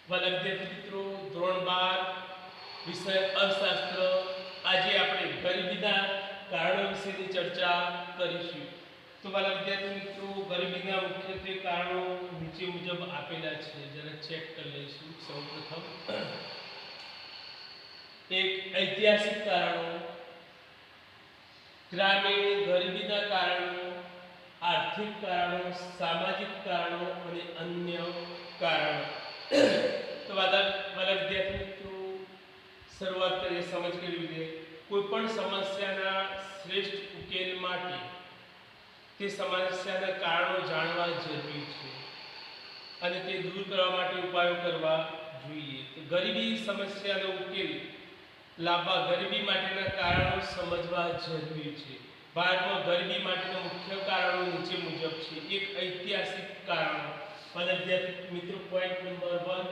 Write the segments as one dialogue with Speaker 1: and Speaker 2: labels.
Speaker 1: વાલા વિદ્યાર્થી મિત્રો, ધોરણ 12 વિષય અર્થશાસ્ત્ર. આજે આપણે ગરીબીના કારણો વિશેની ચર્ચા કરીશું. તો વાલા વિદ્યાર્થી મિત્રો, ગરીબીના મુખ્યત્વે કારણો નીચે મુજબ આપેલા છે. જરા ચેક કરી લઈશું. સૌપ્રથમ એક ઐતિહાસિક કારણો, ગ્રામીણ ગરીબીના કારણો, આર્થિક કારણો, સામાજિક કારણો અને અન્ય કારણો. તો વાલા વિદ્યાર્થી મિત્રો, શરૂઆત કરીએ સમજ કેવી રીતે. કોઈ પણ સમસ્યાના શ્રેષ્ઠ ઉકેલ માટે તે સમસ્યાના કારણો જાણવા જરૂરી છે અને તે દૂર કરવા માટે ઉપાયો કરવા જોઈએ. તો ગરીબી સમસ્યાનો ઉકેલ લાવવા ગરીબી માટેના કારણો સમજવા જરૂરી છે. ભારતમાં ગરીબી માટેના મુખ્ય કારણો નીચે મુજબ છે. એક ઐતિહાસિક કારણો. વિદ્યાર્થી મિત્રો, પોઈન્ટ નંબર 1,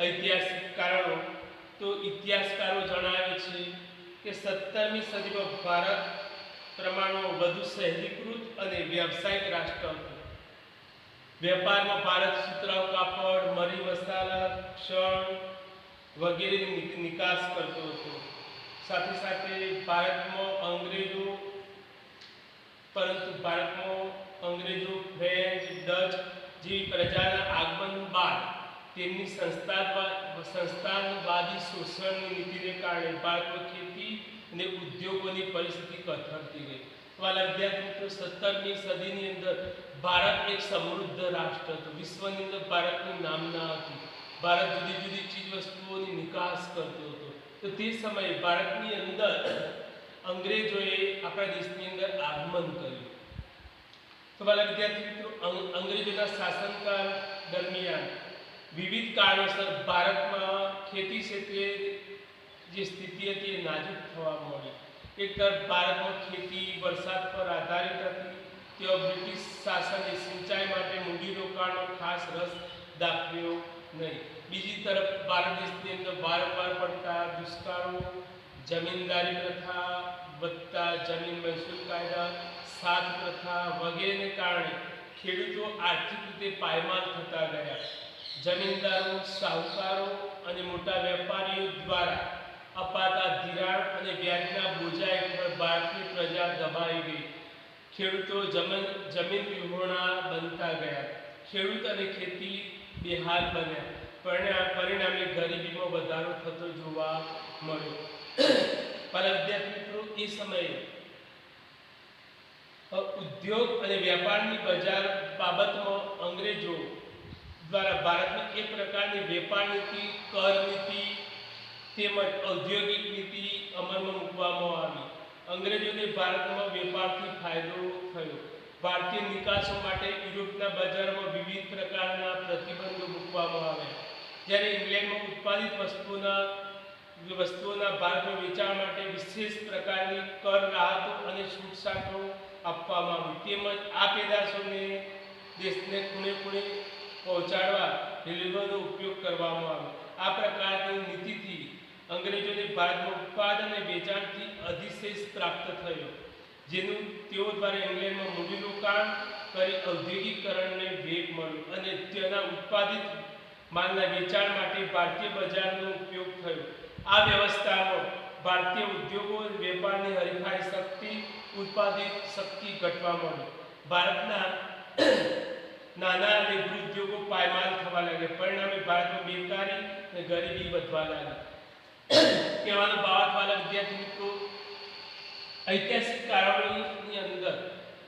Speaker 1: ઐતિહાસિક કારણો. તો ઇતિહાસકારો જણાવે છે કે 17મી સદીમાં ભારત પ્રમાણમાં વધુ શહેરીકૃત અને વ્યવસાયિક રાષ્ટ્ર હતું. વેપારમાં ભારત સુતરાઉ કાપડ, મરી મસાલા, ક્ષણ વગેરેની નિકાસ કરતો હતો. સાથે સાથે ભારતમાં અંગ્રેજો ફ્રેન્ચ, ડચ જેવી પ્રજાના આગમન બાદ તેમની સંસ્થાનવાદી શોષણની નીતિને કારણે ભારતમાં ખેતી અને ઉદ્યોગોની પરિસ્થિતિ કથળતી ગઈ. વાલા વિદ્યાર્થી મિત્રો, 17મી સદીની અંદર ભારત એક સમૃદ્ધ રાષ્ટ્ર હતું. વિશ્વની અંદર ભારતની નામના હતી. ભારત જુદી જુદી ચીજ વસ્તુઓની નિકાસ કરતો હતો. તો તે સમયે ભારતની અંદર અંગ્રેજોએ આપણા દેશની અંદર આગમન કર્યું. તો વાલા વિદ્યાર્થી મિત્રો, અંગ્રેજોના શાસનકાળ દરમિયાન વિવિધ કારણોસર ભારતમાં ખેતી ક્ષેત્રે જે સ્થિતિ હતી એ નાજુક થવા મળી. એક તરફ ભારતમાં ખેતી વરસાદ પર આધારિત હતી. તેઓ બ્રિટિશ શાસને સિંચાઈ માટે મૂડીરોકાણનો ખાસ રસ દાખવ્યો નહીં. બીજી તરફ ભારત દેશની અંદર વારંવાર પડતા દુષ્કાળો, જમીનદારી પ્રથા, વધતા જમીન મહેસૂલ કાયદા, સાત પ્રથા વગેરેને કારણે ખેડૂતો આર્થિક રીતે પાયમાલ થતા ગયા. જમીનદારો, શાહુકારો અને મોટા વેપારીઓ દ્વારા અપાતા ધિરાણ અને વ્યાજના બોજા હેઠળ ભારતની પ્રજા દબાઈ ગઈ. ખેડૂતો જમીન વિહોણા બનતા ગયા. ખેડૂત અને ખેતી બેહાલ બન્યા. પરિણામે ગરીબીમાં વધારો થતો જોવા મળ્યો. પહેલા વિદ્યાર્થી મિત્રો, એ સમયે ઉદ્યોગ અને વ્યાપારની બજાર બાબતમાં અંગ્રેજો દ્વારા ભારતની એક પ્રકારની વેપાર નીતિ, કર નીતિ તેમજ ઔદ્યોગિક નીતિ અમલમાં મૂકવામાં આવી. અંગ્રેજોને ભારતમાં વેપારથી ફાયદો થયો. ભારતીય નિકાસો માટે યુરોપના બજારમાં વિવિધ પ્રકારના પ્રતિબંધો મૂકવામાં આવ્યા. જ્યારે ઇંગ્લેન્ડમાં ઉત્પાદિત વસ્તુઓના ભારતમાં વેચાણ માટે વિશેષ પ્રકારની કર રાહતો અને છૂટછાટો આપવામાં આવી. તેમજ આ પેદાશોને દેશને ખૂણે ખૂણે પહોંચાડવા રેલવેનો ઉપયોગ કરવામાં આવ્યો. આ પ્રકારની નીતિથી અંગ્રેજોને ભારતમાં ઉત્પાદન અને વેચાણથી અધિશેષ પ્રાપ્ત થયો, જેનું તેઓ દ્વારા ઇંગ્લેન્ડમાં મૂડીરોકાણ કરી ઔદ્યોગિકરણને વેગ મળ્યો અને તેના ઉત્પાદિત માલના વેચાણ માટે ભારતીય બજારનો ઉપયોગ થયો. આ વ્યવસ્થામાં ભારતીય ઉદ્યોગો અને વેપારની હરીફાઈ શક્તિ, ઉત્પાદિત શક્તિ ઘટવા માંડી. ભારતના નાના અને ગૃહ ઉદ્યોગો પાયમાલ થવા લાગ્યા. પરિણામે ભારતમાં બેકારી અને ગરીબી વધવા લાગી. કહેવાનો ભાવ, વાલા વિદ્યાર્થી મિત્રો, ઐતિહાસિક કારણોની અંદર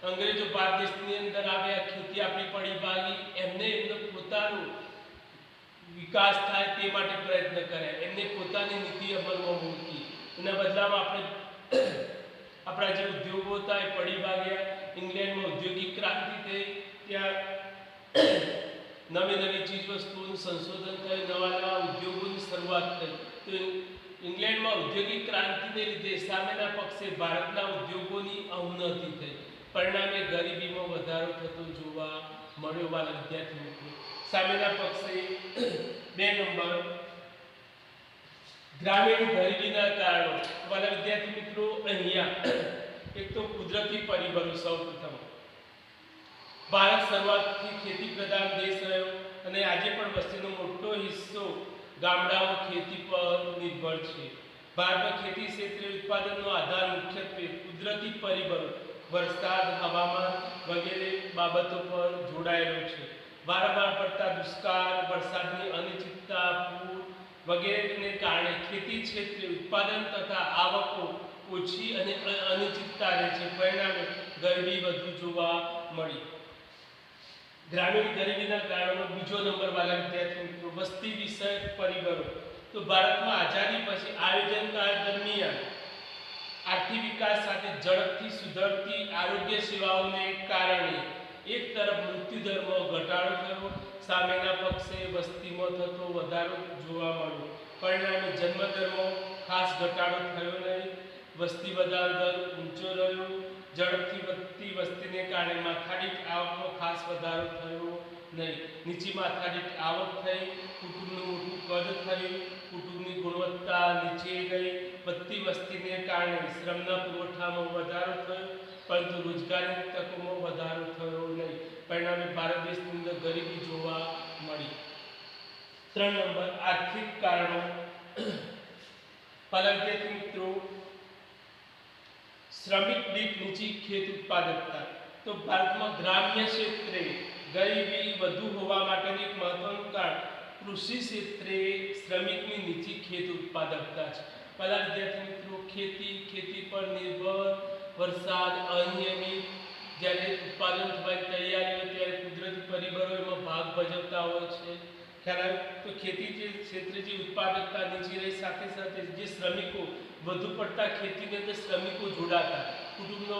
Speaker 1: અંગ્રેજો ભારત દેશની અંદર આવ્યા, ખેતી આપણી પડી ભાગી. એમનો પોતાનું વિકાસ થાય તે માટે પ્રયત્ન કર્યા. એમને પોતાની નીતિ અમલમાં મૂકી. એના બદલામાં આપણા જે ઉદ્યોગો હતા એ પડી ભાગ્યા. ઇંગ્લેન્ડમાં ઔદ્યોગિક ક્રાંતિ થઈ. ત્યાં નવી નવી ચીજ વસ્તુઓનું સંશોધન થયું, નવા નવા ઉદ્યોગોની શરૂઆત થઈ. તો ઇંગ્લેન્ડમાં ઔદ્યોગિક ક્રાંતિને લીધે સામેના પક્ષે ભારતના ઉદ્યોગોની અવનતિ થઈ. પરિણામે ગરીબીમાં વધારો થતો જોવા મળ્યો. વાલા વિદ્યાર્થી મિત્રો, સામેના પક્ષે 2 નંબર, ગ્રામીણ ગરીબીના કારણો. વાલા વિદ્યાર્થી મિત્રો, અહીંયા એક તો કુદરતી પરિબળો. સૌપ્રથમ ભારત શરૂઆતથી ખેતી પ્રધાન દેશ રહ્યો અને આજે પણ વસ્તીનો મોટો હિસ્સો ગામડાઓ ખેતી પર નિર્ભર છે. ભારતમાં ખેતી ક્ષેત્રે ઉત્પાદનનો આધાર મુખ્યત્વે કુદરતી પરિબળો, વરસાદ, હવામાન વગેરે બાબતો પર જોડાયેલો છે. વારંવાર પડતા દુષ્કાળ, વરસાદની અનિશ્ચિતતા, પૂર વગેરેને કારણે ખેતી ક્ષેત્રે ઉત્પાદન તથા આવકો ઓછી અને અનિશ્ચિતતા રહે છે. પરિણામે ગરીબી વધુ જોવા મળી. ગ્રામીણ ગરીબીના કારણો બીજો નંબર વાળા વિદ્યાર્થી મિત્રો, વસ્તી વિષયક પરિબળો. તો ભારતમાં આઝાદી પછી આયોજન કાળ દરમિયાન આર્થિક વિકાસ સાથે ઝડપથી સુધરતી આરોગ્ય સેવાઓને કારણે એક તરફ મૃત્યુદરમાં ઘટાડો થયો, સામેના પક્ષે વસ્તીમાં થતો વધારો જોવા મળ્યો. પરિણામે જન્મદરમાં ખાસ ઘટાડો થયો નહીં. વસ્તી વધારો દર ઊંચો રહ્યો. ઝડપથી વધતી વસ્તીને કારણે માથાદીઠ આવકમાં ખાસ વધારો થયો નહીં. નીચી માથાદીઠ આવક થઈ, કુટુંબનું મોટું કદ થયું, કુટુંબની ગુણવત્તા નીચે ગઈ. વધતી વસ્તીને કારણે શ્રમના પુરવઠામાં વધારો થયો, પરંતુ રોજગારની તકોમાં વધારો થયો નહીં. પરિણામે ભારત દેશની અંદર ગરીબી જોવા મળી. 3 નંબર આર્થિક કારણો. પહેલા વિદ્યાર્થી મિત્રો, શ્રમિક દીઠ નીચી ખેત ઉત્પાદકતા. તો ભારતમાં ગ્રામ્ય ક્ષેત્રે ગરીબી વધુ હોવા માટેનું એક મહત્વનું કારણ કૃષિ ક્ષેત્રે શ્રમિકની નીચી ખેત ઉત્પાદકતા છે. પહેલા વિદ્યાર્થી મિત્રો, ખેતી પર નિર્ભર, વરસાદ અનિયમિત, જ્યારે ઉત્પાદન થવાની તૈયારી હોય ત્યારે કુદરતી પરિબળો એમાં ભાગ ભજવતા હોય છે. ખ્યાલ તો ખેતી જે ક્ષેત્રે જે ઉત્પાદકતા નીચી રહી, સાથે સાથે જે શ્રમિકો વધુ પડતા ખેતીની અંદર શ્રમિકો જોડાતા, કુટુંબનો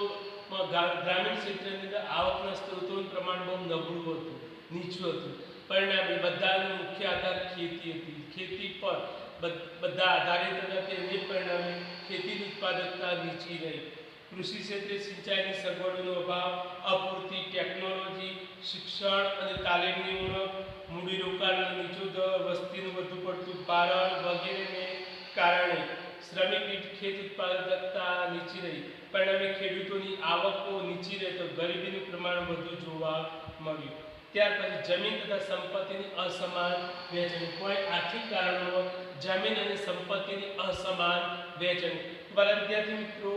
Speaker 1: ગ્રામીણ ક્ષેત્રની અંદર આવકના સ્ત્રોતોનું પ્રમાણ બહુ નબળું હતું, નીચું હતું. પરિણામે બધાનો મુખ્ય આધાર ખેતી હતી. ખેતી પર બધા આધારિત હતા. તેને પરિણામે ખેતીની ઉત્પાદકતા નીચી રહી. કૃષિ ક્ષેત્રે સિંચાઈની સગવડોનો અભાવ, અપૂરતી ટેકનોલોજી, શિક્ષણ અને તાલીમની ઉણપ, મૂડીરોકાણનો નીચો દર, વસ્તીનું વધુ પડતું ભારણ વગેરેને કારણે શ્રમિક દીઠ ખેત ઉત્પાદકતા નીચી રહી. પરિણામે ખેડૂતોની આવકો નીચી રહે તો ગરીબીનું પ્રમાણ વધુ જોવા મળ્યું. ત્યાર પછી જમીન તથા સંપત્તિની અસમાન વહેંચણી. કોઈ આર્થિક કારણોમાં જમીન અને સંપત્તિની અસમાન વહેંચણી. વાલા વિદ્યાર્થી મિત્રો,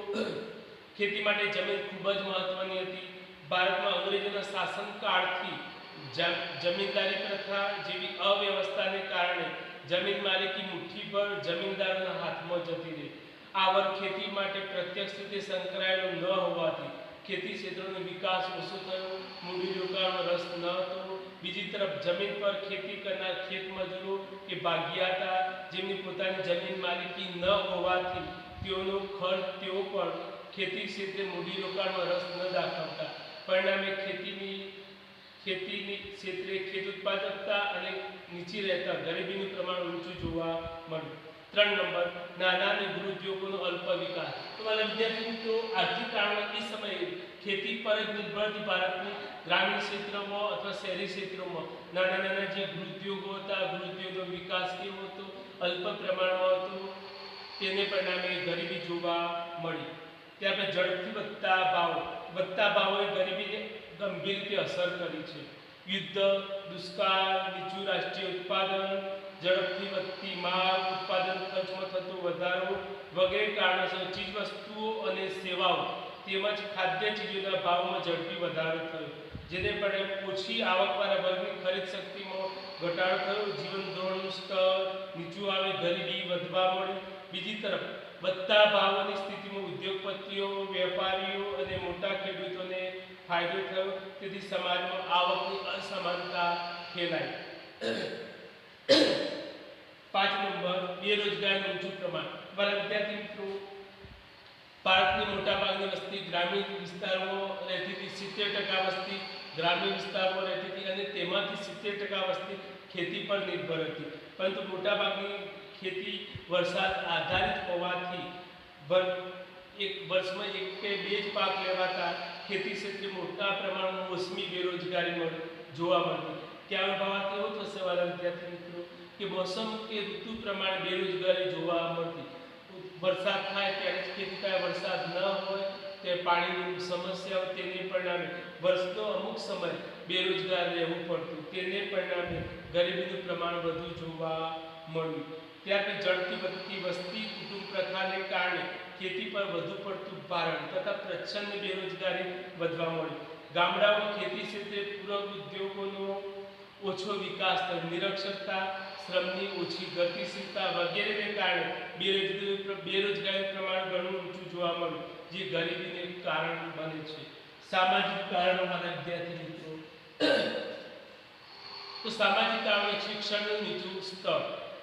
Speaker 1: ખેતી માટે જમીન ખૂબ જ મહત્વની હતી. ભારતમાં અંગ્રેજોના શાસનકાળથી જમીનદારી પ્રથા જેવી અવ્યવસ્થાને કારણે જમીન માલિકી મુઠ્ઠીભર જમીનદારોના હાથમાં જતી રહી. આવક ખેતી માટે પ્રત્યક્ષ રીતે સંકળાયેલો ન હોવાથી ખેતી ક્ષેત્રનો વિકાસ ઓછો થયો, મૂડીરોકાણમાં રસ ન હતો. બીજી તરફ જમીન પર ખેતી કરનાર ખેત મજૂરો કે ભાગ્યા હતા, જેમની પોતાની જમીન માલિકી ન હોવાથી તેઓનો ખર્ચ તેઓ પણ ખેતી ક્ષેત્રે મૂડીરોકાણમાં રસ ન દાખવતા. પરિણામે ખેતીની ક્ષેત્રે ખેત ઉત્પાદકતા અને નીચી રહેતા ગરીબીનું પ્રમાણ ઊંચું જોવા મળ્યું. 3 નંબર નાના અને ગૃહ ઉદ્યોગોનો અલ્પ વિકાસ. તો મારા વિદ્યાર્થી મિત્રો, આર્થિક કારણો એ સમયે ખેતી પર જ નિર્ભર હતી. ભારતની ગ્રામીણ ક્ષેત્રોમાં અથવા શહેરી ક્ષેત્રોમાં નાના નાના જે ગૃહ ઉદ્યોગો હતા, ગૃહ ઉદ્યોગનો વિકાસ કેવો હતો, અલ્પ પ્રમાણમાં હતો. તેને પરિણામે ગરીબી જોવા મળી. ત્યાર પછી ઝડપથી વધતા ભાવોએ ગરીબીને ગંભીર રીતે અસર કરી છે. યુદ્ધ, દુષ્કાળ, નીચું રાષ્ટ્રીય ઉત્પાદન, ઝડપથી વધતી માંગ, ઉત્પાદન ખર્ચમાં થતો વધારો વગેરે કારણોસર ચીજવસ્તુઓ અને સેવાઓ તેમજ ખાદ્ય ચીજોના ભાવમાં ઝડપી વધારો થયો, જેને પરિણામે ઓછી આવકવાળા વર્ગની ખરીદ શક્તિમાં ઘટાડો થયો. જીવન ધોરણનું સ્તર નીચું આવે, ગરીબી વધવા મળી. બીજી તરફ વધતા ભાવોની સ્થિતિમાં ઉદ્યોગપતિઓ, વેપારીઓ અને મોટા ખેડૂતોને ફાયદો થયો. તેથી સમાજમાં આવકની અસમાનતા ફેલાઈ. 5 નંબર બેરોજગારીનું ઊંચું પ્રમાણ. મારા વિદ્યાર્થી મિત્રો, ભારતની મોટાભાગની વસ્તી ગ્રામીણ વિસ્તારોમાં રહેતી હતી. 70% વસ્તી ગ્રામીણ વિસ્તારોમાં રહેતી હતી અને તેમાંથી 70% વસ્તી ખેતી પર નિર્ભર હતી. પરંતુ મોટાભાગની ખેતી વરસાદ આધારિત હોવાથી એક વર્ષમાં 1 કે 2 જ પાક લેવાતા ખેતી ક્ષેત્રે મોટા પ્રમાણમાં મોસમી બેરોજગારી જોવા મળતી. ત્યાં ભાવ એવો થશે વાલા વિદ્યાર્થી મિત્રો કે મોસમ કે ઋતુ પ્રમાણે બેરોજગારી જોવા મળતી. વરસાદ થાય ત્યારે જ ખેતી થાય, વરસાદ ન હોય તે પાણીની સમસ્યા, તેને પરિણામે વર્ષનો અમુક સમય બેરોજગાર રહેવું પડતું, તેને પરિણામે ગરીબીનું પ્રમાણ વધુ જોવા મળ્યું. ત્યાર પછી ઝડપથી વધતી વસ્તી કુટુંબ પ્રથાને કારણે ખેતી પર વધુ પડતું ભારણ તથા પ્રચ્છન્ન બેરોજગારી વધવા મળી. ગામડાઓમાં ખેતી ક્ષેત્રે પૂરક ઉદ્યોગોનો ઓછો વિકાસ થયો, નિરક્ષરતા, શ્રમની ઓછી ગતિશીલતા વગેરેને કારણે બેરોજગારીનું પ્રમાણ ઘણું ઊંચું જોવા મળ્યું, જે ગરીબીને કારણ બને છે. સામાજિક કારણો મારા વિદ્યાર્થી મિત્રો, તો સામાજિક કારણો શિક્ષણનું નીચું સ્તર.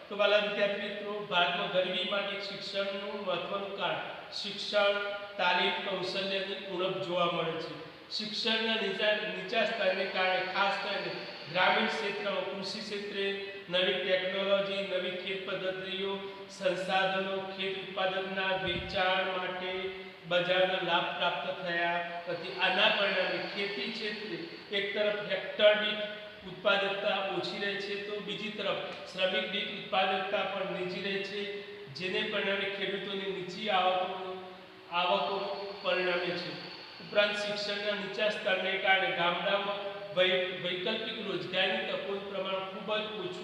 Speaker 1: તો વાલા વિદ્યાર્થી મિત્રો, ભારતમાં ગરીબી માટે શિક્ષણનું મહત્વનું કારણ શિક્ષણ, તાલીમ, કૌશલ્યની ઉણપ જોવા મળે છે. શિક્ષણના નીચા સ્તરને કારણે ખાસ કરીને ગ્રામીણ ક્ષેત્રમાં કૃષિ ક્ષેત્રે નવી ટેકનોલોજી, નવી ખેત પદ્ધતિઓ, સંસાધનો, ખેત ઉત્પાદનના વેચાણ માટે બજારનો લાભ પ્રાપ્ત થયા નથી. આના પરિણામે ખેતી ક્ષેત્રે એક તરફ હેક્ટર દીઠ ઉત્પાદકતા ઓછી રહે છે, તો બીજી તરફ શ્રમિક દીઠ ઉત્પાદકતા પણ નીચી રહે છે, જેને પરિણામે ખેડૂતોની નીચી આવકો પરિણમે છે. ઉપરાંત શિક્ષણના નીચા સ્તરને કારણે ગામડામાં વૈકલ્પિક રોજગારીની તકોનું પ્રમાણ ખૂબ જ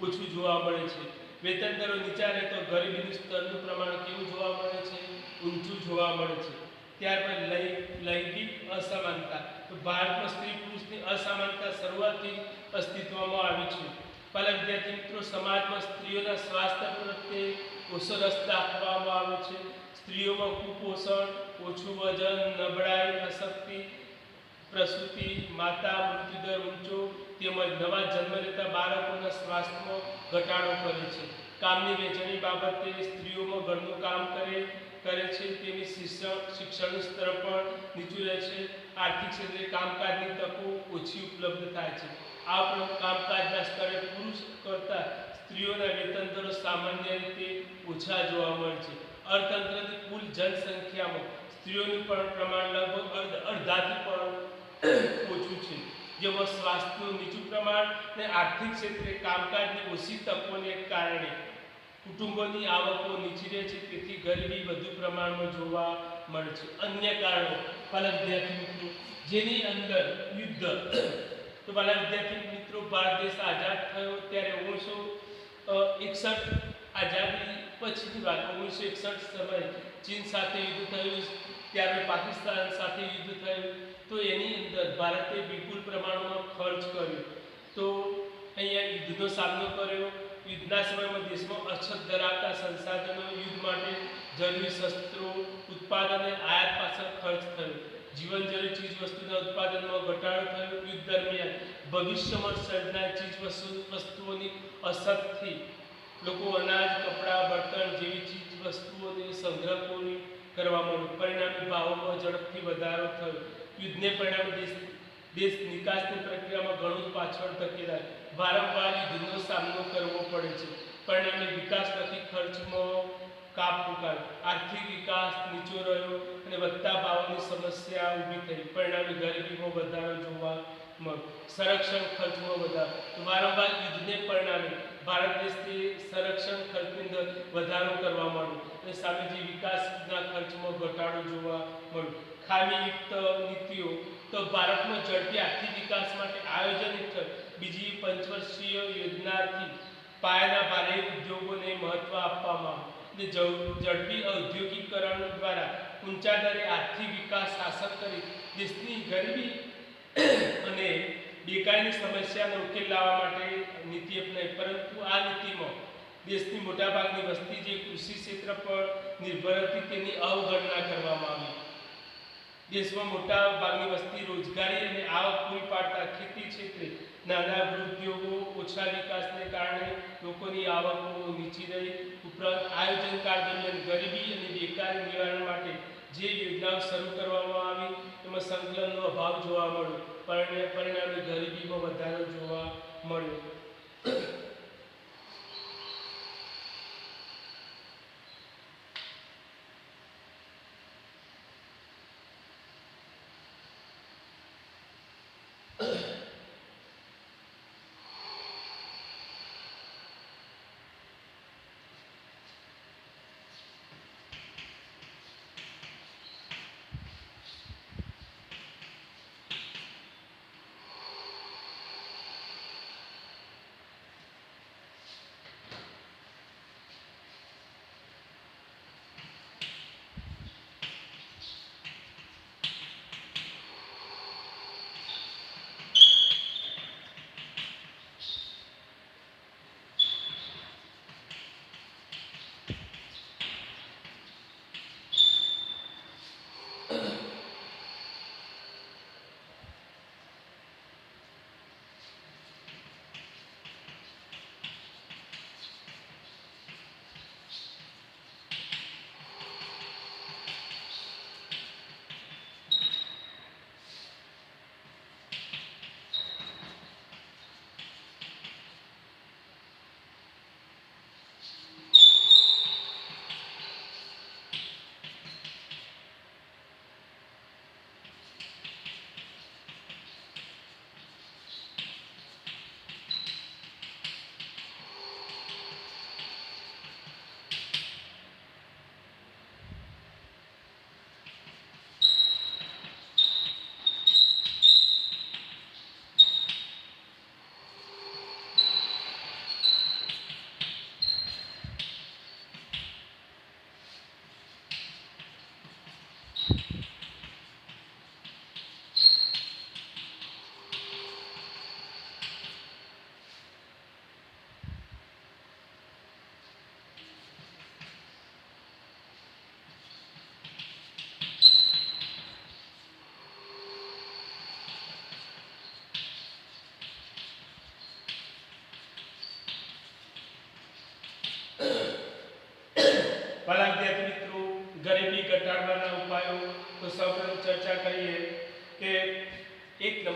Speaker 1: ઓછું જોવા મળે છે. વેતન દરો નીચા રહે તો ગરીબીનું સ્તરનું પ્રમાણ કેવું જોવા મળે છે? ઊંચું જોવા મળે છે. ત્યારબાદ લૈંગિક અસમાનતા. તો ભારતમાં સ્ત્રી પુરુષની અસમાનતા શરૂઆતથી અસ્તિત્વમાં આવી છે. પહેલા વિદ્યાર્થી મિત્રો, સમાજમાં સ્ત્રીઓના સ્વાસ્થ્ય પ્રત્યે ઓછો રસ દાખવવામાં આવે છે. સ્ત્રીઓમાં કુપોષણ, ઓછું વજન, નબળાઈ, અશક્તિ, પ્રસૂતિ, માતા મૃત્યુદર ઊંચો તેમજ નવા જન્મ લેતા બાળકોના સ્વાસ્થ્યમાં ઘટાડો કરે છે. કામની વહેંચણી બાબતે સ્ત્રીઓમાં ઘરનું કામ કરે છે, તેની શિક્ષણનું સ્તર પણ નીચું રહે છે. આર્થિક ક્ષેત્રે કામકાજની તકો ઓછી ઉપલબ્ધ થાય છે. આ ઉપરાંત કામકાજના સ્તરે પુરુષ કરતાં સ્ત્રીઓના વેતન દરો સામાન્ય રીતે ઓછા જોવા મળે છે. અર્થતંત્રની કુલ જનસંખ્યામાં સ્ત્રીઓનું પણ પ્રમાણ લગભગ અડધાથી પણ ઓછું છે, જેમાં સ્વાસ્થ્યનું નીચું પ્રમાણ અને આર્થિક ક્ષેત્રે કામકાજની ઓછી તકોને કારણે કુટુંબોની આવકો નીચી રહે છે, તેથી ગરીબી વધુ પ્રમાણમાં જોવા મળે છે. અન્ય કારણો વાલા વિદ્યાર્થી મિત્રો, જેની અંદર યુદ્ધ. તો વાલા વિદ્યાર્થી મિત્રો, ભારત દેશ આઝાદ થયો ત્યારે 1961 આઝાદી પછીની વાત, 1961 સમયે ચીન સાથે યુદ્ધ થયું, ત્યારે પાકિસ્તાન સાથે યુદ્ધ થયું, તો એની અંદર ભારતે વિપુલ પ્રમાણમાં ખર્ચ કર્યો. તો અહીંયા યુદ્ધનો સામનો કર્યો. યુદ્ધના સમયમાં દેશમાં અછત ધરાવતા સંસાધનો, યુદ્ધ માટે જરૂરી શસ્ત્રો, ઉત્પાદન અને આયાત પાછળ ખર્ચ થયો. જીવન જરૂરી ચીજ વસ્તુના ઉત્પાદનમાં ઘટાડો થયો. યુદ્ધ દરમિયાન ભવિષ્યમાં સર્જાનાર ચીજ વસ્તુઓની અછતથી લોકો અનાજ, કપડાં, બળતણ જેવી ચીજ વસ્તુઓની સંગ્રહ કરવા માંડ્યું. પરિણામે ભાવોમાં ઝડપથી વધારો થયો. યુદ્ધને પરિણામે દેશ નિકાસની પ્રક્રિયામાં ઘણું પાછળ ધકેલાય. વારંવાર યુદ્ધનો સામનો કરવો પડે છે. પરિણામે વિકાસલક્ષી ખર્ચમાં કાપ મુકાયો. આર્થિક વિકાસ નીચો રહ્યો અને વધતા ભાવોની સમસ્યા ઊભી થઈ. પરિણામે ગરીબીમાં વધારો જોવા મળ્યો. સંરક્ષણ ખર્ચમાં વધારો. વારંવાર યુદ્ધને પરિણામે ભારત દેશને સંરક્ષણ ખર્ચની અંદર વધારો કરવા માંડ્યો અને સામે જે વિકાસના ખર્ચમાં ઘટાડો જોવા મળ્યો. ખામીયુક્ત નીતિઓ. તો ભારતમાં ઝડપી આર્થિક વિકાસ માટે આયોજન હેઠળ બીજી પંચવર્ષીય યોજનાથી પાયાના ભારે ઉદ્યોગોને મહત્વ આપવામાં આવ્યું. ઝડપી ઔદ્યોગિકરણ દ્વારા ઊંચા દરે આર્થિક વિકાસ હાંસલ કરી દેશની ગરીબી અને બેકારીની સમસ્યાનો ઉકેલ લાવવા માટે નીતિ અપનાવી. પરંતુ આ નીતિમાં દેશની મોટાભાગની વસ્તી જે કૃષિ ક્ષેત્ર પર નિર્ભર હતી, તેની અવગણના કરવામાં આવી. દેશમાં મોટા ભાગની વસ્તી રોજગારી અને આવક પૂરી પાડતા ખેતી ક્ષેત્રે નાના ગૃહોદ્યોગો, ઓછા વિકાસને કારણે લોકોની આવકો નીચી રહી. ઉપરાંત આયોજનકાળ દરમિયાન ગરીબી અને બેકારી નિવારણ માટે જે યોજનાઓ શરૂ કરવામાં આવી, તેમાં સંકલનનો અભાવ જોવા મળ્યો. પરિણામે ગરીબીમાં વધારો જોવા મળ્યો.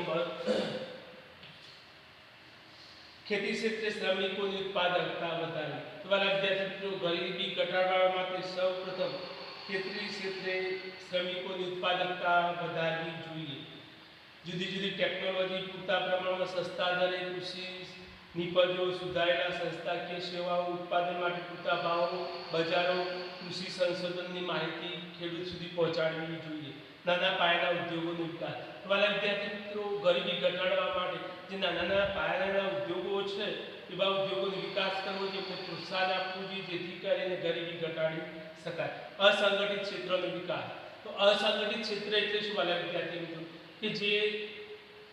Speaker 1: નંબર, ખેતી ક્ષેત્રે શ્રમિકોની ઉત્પાદકતા વધારવી. તમારા વિદ્યાર્થી મિત્રો, ગરીબી ઘટાડવા માટે સૌપ્રથમ ખેતી ક્ષેત્રે શ્રમિકોની ઉત્પાદકતા વધારવી જોઈએ. જુદી જુદી ટેકનોલોજી પૂરતા પ્રમાણમાં સસ્તા દરે કૃષિ નિપજો, સુધારેલા સંસ્થાકીય સેવાઓ, ઉત્પાદન માટે પૂરતા ભાવો, બજારો, કૃષિ સંશોધનની માહિતી ખેડૂત સુધી પહોંચાડવી જોઈએ. નાના પાયાના ઉદ્યોગોનો વિકાસ. તમારા વિદ્યાર્થી મિત્રો, ગરીબી ઘટાડવા માટે જે નાના પાયાના ઉદ્યોગો છે એવા ઉદ્યોગોનો વિકાસ કરવો જોઈએ, પ્રોત્સાહન આપવું જોઈએ, જેથી કરીને ગરીબી ઘટાડી શકાય. અસંગઠિત ક્ષેત્રનો વિકાસ. તો અસંગઠિત ક્ષેત્ર એટલે શું વાલા વિદ્યાર્થી મિત્રો? કે જે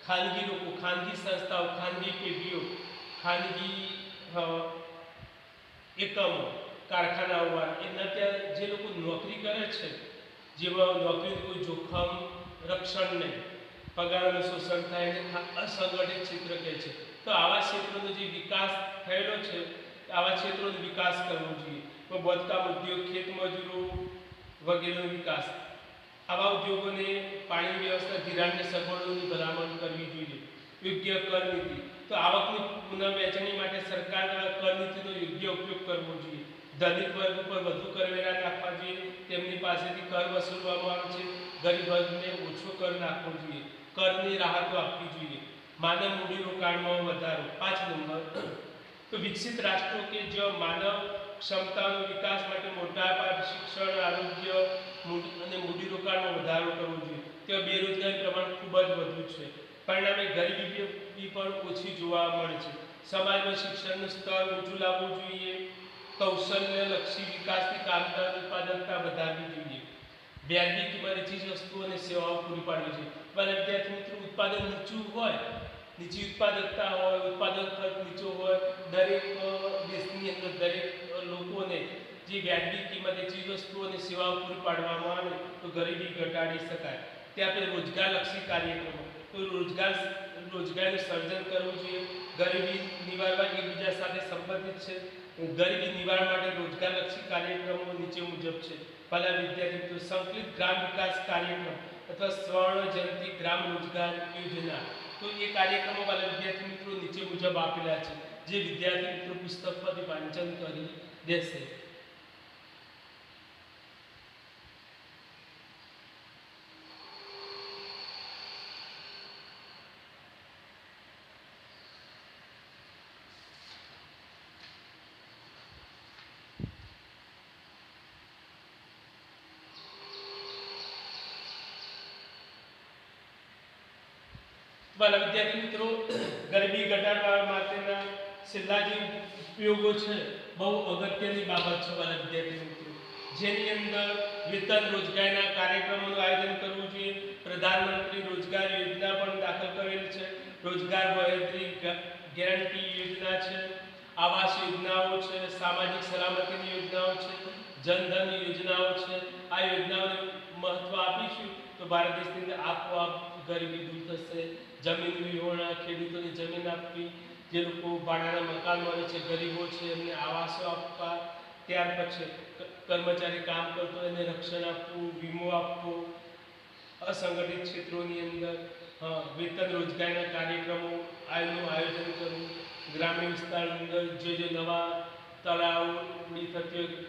Speaker 1: ખાનગી લોકો, ખાનગી સંસ્થાઓ, ખાનગી પેઢીઓ, ખાનગી એકમો, કારખાનાઓ એના ત્યાં જે લોકો નોકરી કરે છે, જેવા નોકરીનું કોઈ જોખમ રક્ષણ નહીં, પગારનું શોષણ થાય એને અસંગઠિત ક્ષેત્ર કહે છે. તો આવા ક્ષેત્રોનો જે વિકાસ થયેલો છે, આવા ક્ષેત્રોનો વિકાસ કરવો જોઈએ. બાંધકામ ઉદ્યોગ, ખેતમજૂરો વગેરેનો વિકાસ. આવા ઉદ્યોગોને પાણી વ્યવસ્થા, ધિરાણની સગવડોની ભલામણ કરવી જોઈએ. યોગ્ય કર નીતિ. તો આવકની પુનઃવહેંચણી માટે સરકાર દ્વારા કર નીતિનો યોગ્ય ઉપયોગ કરવો જોઈએ. ધનિક વર્ગ ઉપર વધુ કરવેરા નાખવા જોઈએ, તેમની પાસેથી કર વસૂલવામાં આવે છે, ગરીબ વર્ગને ઓછો કર નાખવો જોઈએ. કરની રાહતો આપવી જોઈએ. માનવ મૂડીરોકાણમાં વધારો. 5 નંબર, તો વિકસિત રાષ્ટ્રો કે જ્યાં માનવ ક્ષમતાનો વિકાસ માટે મોટા પાયે શિક્ષણ, આરોગ્ય અને મૂડીરોકાણમાં વધારો કરવો જોઈએ. ત્યાં બેરોજગારી પ્રમાણ ખૂબ જ વધુ છે. પરિણામે ગરીબી પણ ઓછી જોવા મળે છે. સમાજમાં શિક્ષણનું સ્તર ઊંચું લાવવું જોઈએ. કૌશલ્યલક્ષી વિકાસથી કામદાર ઉત્પાદકતા વધારવી જોઈએ. વ્યાજબી કિંમતે ચીજ વસ્તુઓ અને સેવાઓ પૂરી પાડવી જોઈએ. મારા વિદ્યાર્થી મિત્રો, ઉત્પાદન નીચું હોય, નીચી ઉત્પાદકતા હોય, ઉત્પાદન ખર્ચ નીચો હોય, દરેક દેશની અંદર દરેક લોકોને જે વ્યાજબી કિંમતે ચીજ વસ્તુઓ અને સેવાઓ પૂરી પાડવામાં આવે તો ગરીબી ઘટાડી શકાય. તે આપણે રોજગારલક્ષી કાર્યક્રમો, તો રોજગારનું સર્જન કરવું જોઈએ. ગરીબી નિવારવા એકબીજા સાથે સંબંધિત છે. ગરીબી નિવારણ માટે રોજગારલક્ષી કાર્યક્રમો નીચે મુજબ છે. પહેલા વિદ્યાર્થી મિત્રો, સંકલિત ગ્રામ વિકાસ કાર્યક્રમ અથવા સ્વર્ણ જયંતિ ગ્રામ રોજગાર યોજના. તો એ કાર્યક્રમો વાળા વિદ્યાર્થી મિત્રો નીચે મુજબ આપેલા છે, જે વિદ્યાર્થી મિત્રો પુસ્તકમાંથી વાંચન કરી દેશે. વાલા વિદ્યાર્થી મિત્રો, ગરીબી ઘટાડવા માટેના છેલ્લા જે ઉપયોગો છે બહુ અગત્યની બાબત છે વાલા વિદ્યાર્થી મિત્રો, જેની અંદર વેતન રોજગારના કાર્યક્રમોનું આયોજન કરવું જોઈએ. પ્રધાનમંત્રી રોજગાર યોજના પણ દાખલ કરેલ છે. રોજગાર વયત્રી ગેરંટી યોજના છે, આવાસ યોજનાઓ છે, સામાજિક સલામતીની યોજનાઓ છે, જનધન યોજનાઓ છે. આ યોજનાઓને મહત્વ આપીશું તો ભારત દેશની અંદર આપોઆપ ગરીબી દૂર થશે. જમીન વિહોણા, ખેડૂતોને જમીન આપવી, જે લોકો ભાડાના મકાન મળે છે, ગરીબો છે, એમને આવાસો આપવા. ત્યાર પછી કર્મચારી કામ કરતો એને રક્ષણ આપવું, વીમો આપવો. અસંગઠિત ક્ષેત્રોની અંદર વેતન રોજગારના કાર્યક્રમો આનું આયોજન કરવું. ગ્રામીણ વિસ્તારની અંદર જે નવા તળાવ ઉડી થતી હોય,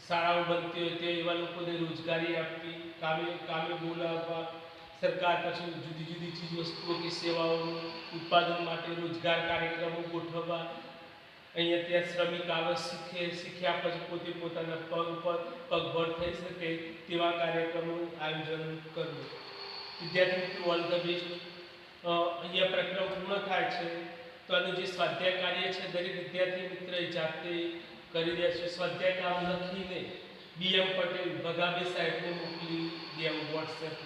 Speaker 1: શાળાઓ બનતી હોય તે એવા લોકોને રોજગારી આપવી, કામે બોલાવવા. સરકાર પછી જુદી જુદી ચીજ વસ્તુઓ કે સેવાઓનું ઉત્પાદન માટે રોજગાર કાર્યક્રમો ગોઠવવા. અહીંયા ત્યાં શ્રમિક આવે, શીખ્યા પછી પોતે પોતાના પગ ઉપર પગભર થઈ શકે તેવા કાર્યક્રમોનું આયોજન કરવું. વિદ્યાર્થી મિત્રો, ઓલ ધ બેસ્ટ. અહીંયા પ્રક્રમ પૂર્ણ થાય છે તો આનું જે સ્વાધ્યાય કાર્ય છે દરેક વિદ્યાર્થી મિત્રએ જાતે કરી દેશે. સ્વાધ્યાય કામ લખીને BM પટેલ ભગાભી સાહેબને મોકલી દેવું વોટ્સએપ